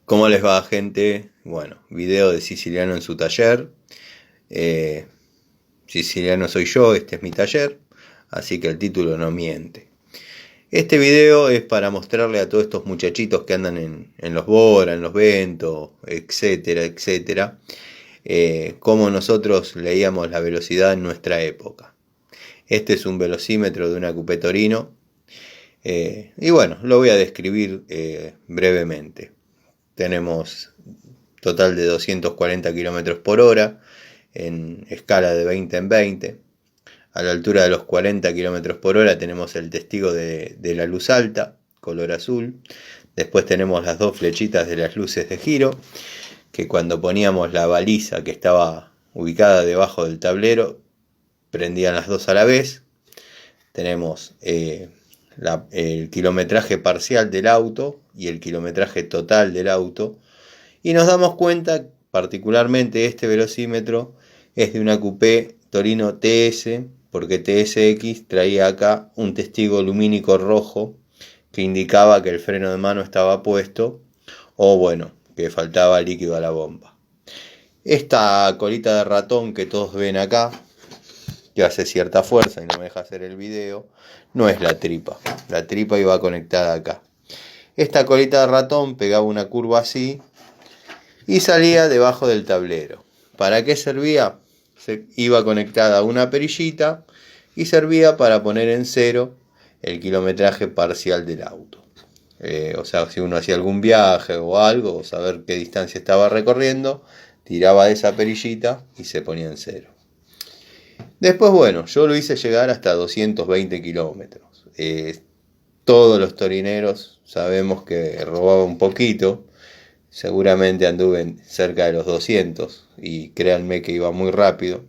¿Cómo les va, gente? Bueno, video de Siciliano en su taller. Siciliano soy yo, este es mi taller, así que el título no miente. Este video es para mostrarle a todos estos muchachitos que andan en los Bora, en los Bento, etcétera, etcétera, cómo nosotros leíamos la velocidad en nuestra época. Este es un velocímetro de una Coupé Torino, y bueno, lo voy a describir brevemente. Tenemos total de 240 km por hora en escala de 20 en 20. A la altura de los 40 km por hora tenemos el testigo de la luz alta, color azul. Después tenemos las dos flechitas de las luces de giro, que cuando poníamos la baliza que estaba ubicada debajo del tablero, prendían las dos a la vez. Tenemos el kilometraje parcial del auto y el kilometraje total del auto. Y nos damos cuenta, particularmente este velocímetro es de una Coupé Torino TS, porque TSX traía acá un testigo lumínico rojo que indicaba que el freno de mano estaba puesto, o bueno, que faltaba líquido a la bomba. Esta colita de ratón que todos ven acá, que hace cierta fuerza y no me deja hacer el video, no es la tripa. La tripa iba conectada acá. Esta colita de ratón pegaba una curva así y salía debajo del tablero. ¿Para qué servía? Iba conectada a una perillita y servía para poner en cero el kilometraje parcial del auto. O sea, si uno hacía algún viaje o algo, o saber qué distancia estaba recorriendo, tiraba de esa perillita y se ponía en cero. Después, bueno, yo lo hice llegar hasta 220 kilómetros. Todos los torineros sabemos que robaba un poquito. Seguramente anduve cerca de los 200 y créanme que iba muy rápido.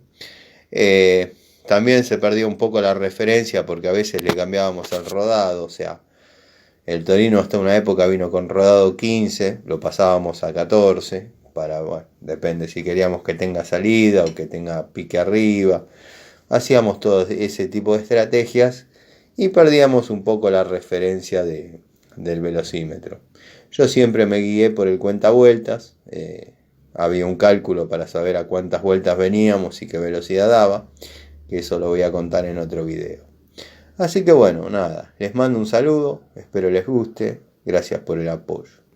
También se perdió un poco la referencia porque a veces le cambiábamos el rodado. O sea, el Torino hasta una época vino con rodado 15, lo pasábamos a 14. Bueno, depende si queríamos que tenga salida o que tenga pique arriba. Hacíamos todo ese tipo de estrategias y perdíamos un poco la referencia del velocímetro. Yo siempre me guié por el cuentavueltas. Había un cálculo para saber a cuántas vueltas veníamos y qué velocidad daba, que eso lo voy a contar en otro video. Así que bueno, nada, les mando un saludo, espero les guste, gracias por el apoyo.